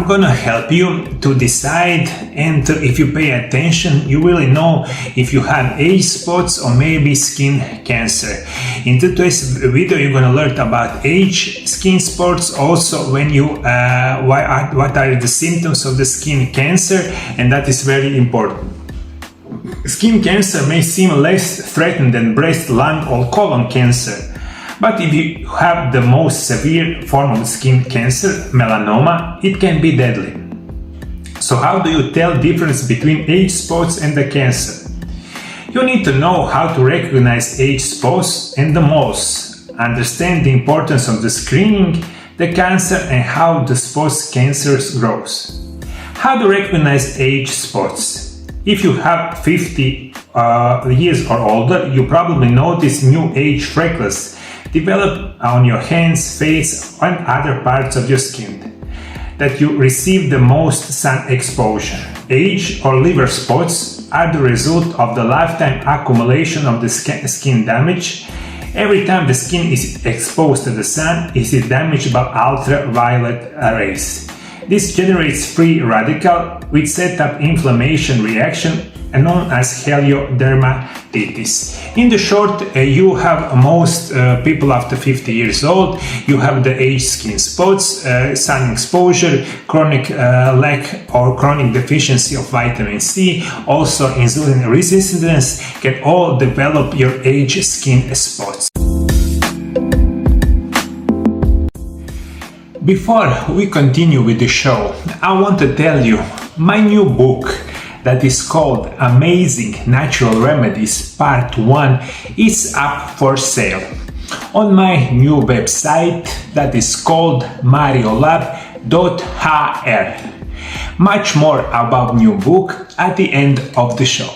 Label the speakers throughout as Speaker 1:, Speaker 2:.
Speaker 1: I'm gonna help you to decide, and if you pay attention, you really know if you have age spots or maybe skin cancer. In today's video, you're gonna learn about age skin spots, also when you what are the symptoms of the skin cancer, and that is very important. Skin cancer may seem less threatening than breast, lung, or colon cancer. But if you have the most severe form of skin cancer, melanoma, it can be deadly. So how do you tell the difference between age spots and the cancer? You need to know how to recognize age spots and the moles, understand the importance of the screening, the cancer, and how the spots cancer grows. How to recognize age spots? If you have 50 years or older, you probably notice new age freckles develop on your hands, face, and other parts of your skin that you receive the most sun exposure. Age or liver spots are the result of the lifetime accumulation of the skin damage. Every time the skin is exposed to the sun, it is damaged by ultraviolet rays. This generates free radical, which set up inflammation reaction known as heliodermatitis. In the short, you have most people after 50 years old, you have the age skin spots, sun exposure, chronic lack or chronic deficiency of vitamin C, also insulin resistance can all develop your age skin spots. Before we continue with the show, I want to tell you my new book that is called Amazing Natural Remedies Part 1 is up for sale on my new website that is called mariolab.hr. Much more about new book at the end of the show.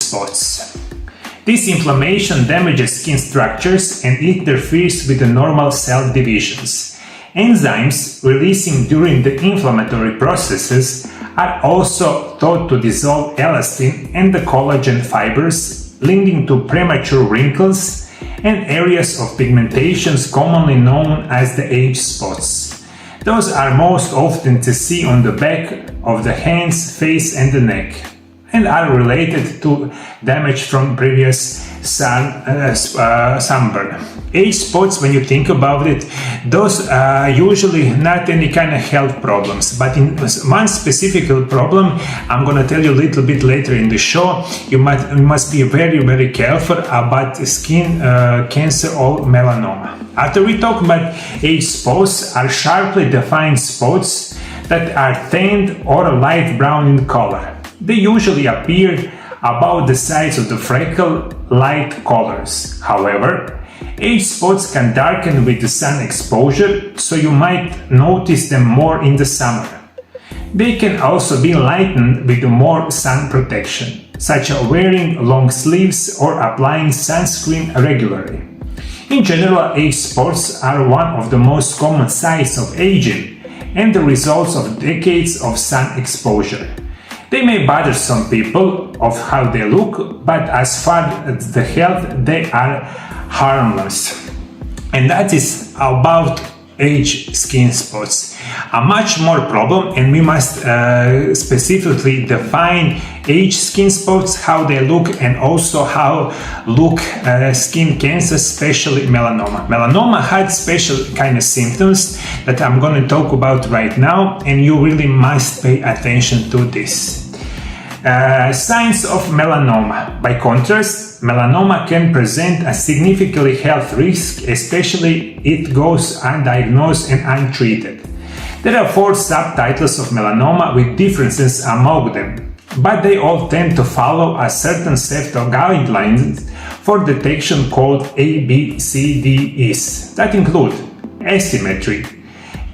Speaker 1: Spots. This inflammation damages skin structures and interferes with the normal cell divisions. Enzymes releasing during the inflammatory processes are also thought to dissolve elastin and the collagen fibers, leading to premature wrinkles and areas of pigmentations commonly known as the age spots. Those are most often to see on the back of the hands, face, and the neck, and are related to damage from previous sunburn. Age spots, when you think about it, those are usually not any kind of health problems, but in one specific problem I'm going to tell you a little bit later in the show, you must be very careful about skin cancer or melanoma. After we talk about age spots, are sharply defined spots that are tanned or light brown in color. They usually appear about the size of the freckle, light colors. However, age spots can darken with the sun exposure, so you might notice them more in the summer. They can also be lightened with more sun protection, such as wearing long sleeves or applying sunscreen regularly. In general, age spots are one of the most common signs of aging and the results of decades of sun exposure. They may bother some people of how they look, but as far as the health, they are harmless. And that is about age skin spots. A much more problem, and we must specifically define age skin spots, how they look, and also how look skin cancer, especially melanoma. Melanoma had special kind of symptoms that I'm going to talk about right now, and you really must pay attention to this. Signs of melanoma. By contrast, melanoma can present a significant health risk, especially if it goes undiagnosed and untreated. There are 4 subtitles of melanoma with differences among them, but they all tend to follow a certain set of guidelines for detection called ABCDEs that include asymmetry.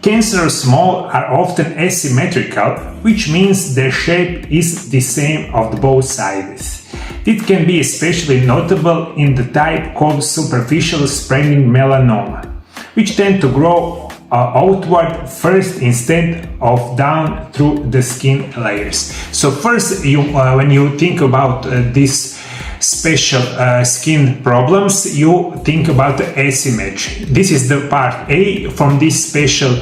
Speaker 1: Cancers small are often asymmetrical, which means their shape is the same on both sides. It can be especially notable in the type called superficial spreading melanoma, which tend to grow outward first instead of down through the skin layers. So first, when you think about this special skin problems, you think about the asymmetry. This is the part A from this special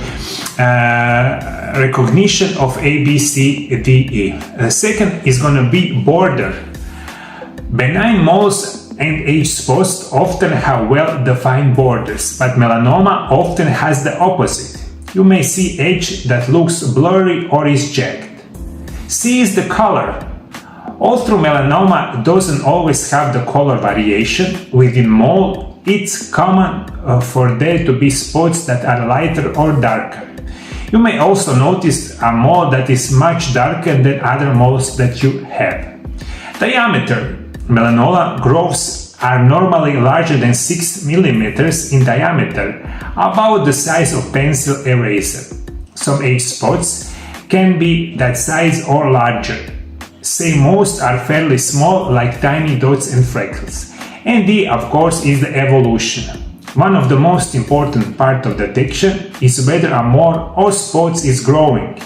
Speaker 1: recognition of A, B, C, D, E. The second is going to be border. Benign moles and age spots often have well-defined borders, but melanoma often has the opposite. You may see age that looks blurry or is jagged. C is the color. Although melanoma doesn't always have the color variation within mole, it's common for there to be spots that are lighter or darker. You may also notice a mole that is much darker than other moles that you have. Diameter. Melanoma growths are normally larger than 6 mm in diameter, about the size of pencil eraser. Some age spots can be that size or larger. Say most are fairly small, like tiny dots and freckles. And D, of course, is the evolution. One of the most important parts of detection is whether a mole or spots is growing,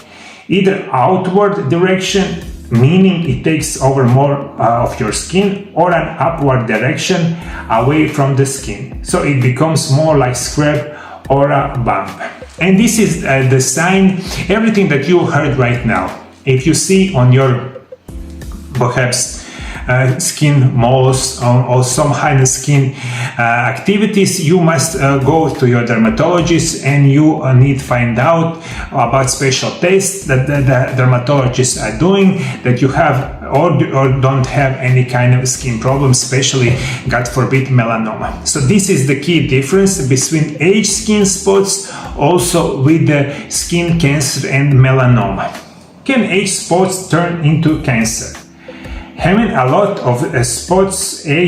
Speaker 1: either outward direction, meaning it takes over more of your skin, or an upward direction away from the skin, so it becomes more like scrap or a bump. And this is the sign, everything that you heard right now. If you see on your perhaps skin moles or some kind of skin activities, you must go to your dermatologist, and you need to find out about special tests that the dermatologists are doing, that you have or don't have any kind of skin problem, especially, God forbid, melanoma. So this is the key difference between age skin spots, also with the skin cancer and melanoma. Can age spots turn into cancer? Having a lot of age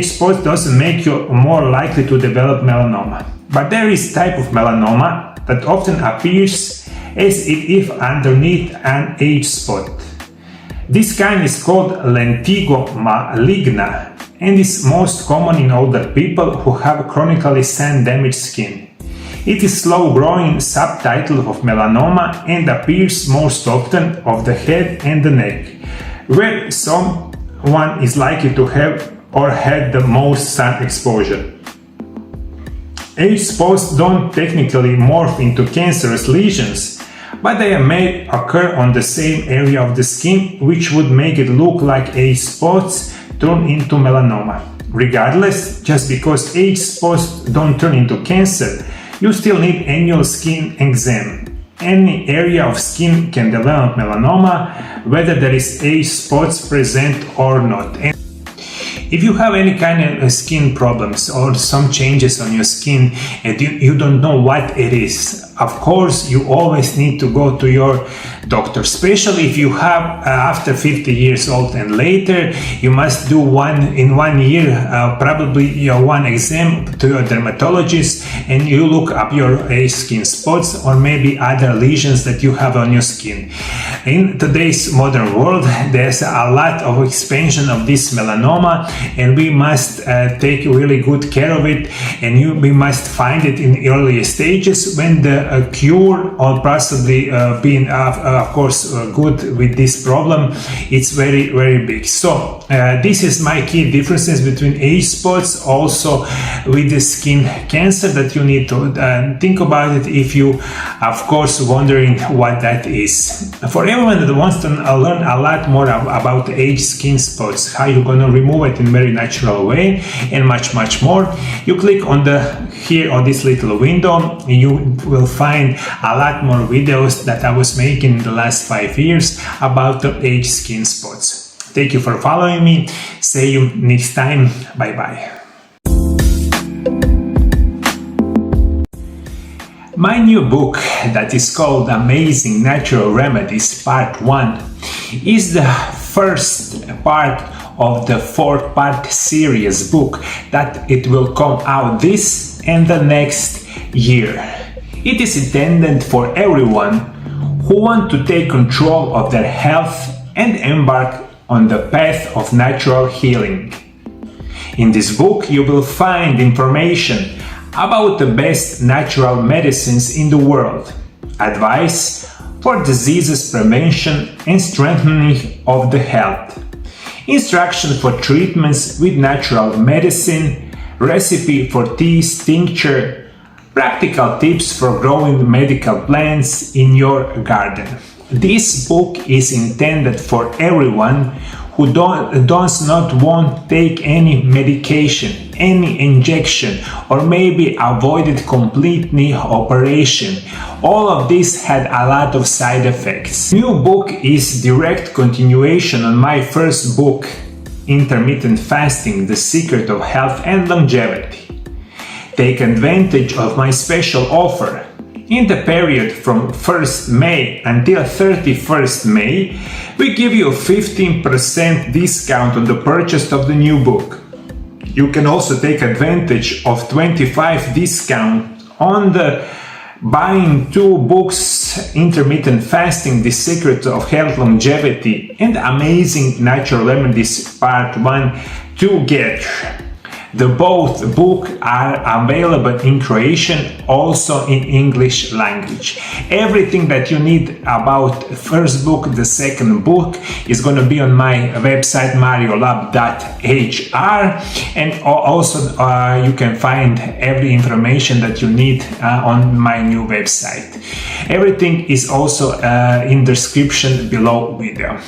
Speaker 1: spots doesn't make you more likely to develop melanoma. But there is type of melanoma that often appears as if underneath an age spot. This kind is called lentigo maligna and is most common in older people who have chronically sun-damaged skin. It is slow-growing subtitle of melanoma and appears most often of the head and the neck, where someone is likely to have or had the most sun exposure. Age spots don't technically morph into cancerous lesions, but they may occur on the same area of the skin, which would make it look like age spots turn into melanoma. Regardless, just because age spots don't turn into cancer, you still need annual skin exam. Any area of skin can develop melanoma, whether there is age spots present or not. And if you have any kind of skin problems or some changes on your skin and you don't know what it is, of course you always need to go to your doctor, especially if you have after 50 years old and later. You must do in 1 year probably your one exam to your dermatologist, and you look up your age skin spots or maybe other lesions that you have on your skin. In today's modern world, there's a lot of expansion of this melanoma, and we must take really good care of it, and we must find it in earlier stages when the cure or possibly being of course good with this problem, it's very, very big. So this is my key differences between age spots, also with the skin cancer, that you need to think about it if you of course wondering what that is. For everyone that wants to learn a lot more about age skin spots, how you're going to remove it in a very natural way, and much more, you click on here on this little window. You will find a lot more videos that I was making in the last 5 years about the age skin spots. Thank you for following me. See you next time. Bye bye. My new book, that is called Amazing Natural Remedies Part 1, is the first part of the 4-part series book that it will come out this and the next year. It is intended for everyone who want to take control of their health and embark on the path of natural healing. In this book, you will find information about the best natural medicines in the world, advice for diseases prevention and strengthening of the health, instruction for treatments with natural medicine, recipe for teas, tincture, practical tips for growing medical plants in your garden. This book is intended for everyone who does not want to take any medication, any injection, or maybe avoided complete knee operation. All of this had a lot of side effects. New book is direct continuation on my first book, Intermittent Fasting, The Secret of Health and Longevity. Take advantage of my special offer. In the period from 1st May until 31st May, we give you a 15% discount on the purchase of the new book. You can also take advantage of 25% discount on the buying 2 books, Intermittent Fasting, The Secret of Health Longevity, and Amazing Natural Remedies Part 1 together. The both books are available in Croatian, also in English language. Everything that you need about the first book, the second book, is going to be on my website mariolab.hr, and also you can find every information that you need on my new website. Everything is also in the description below video.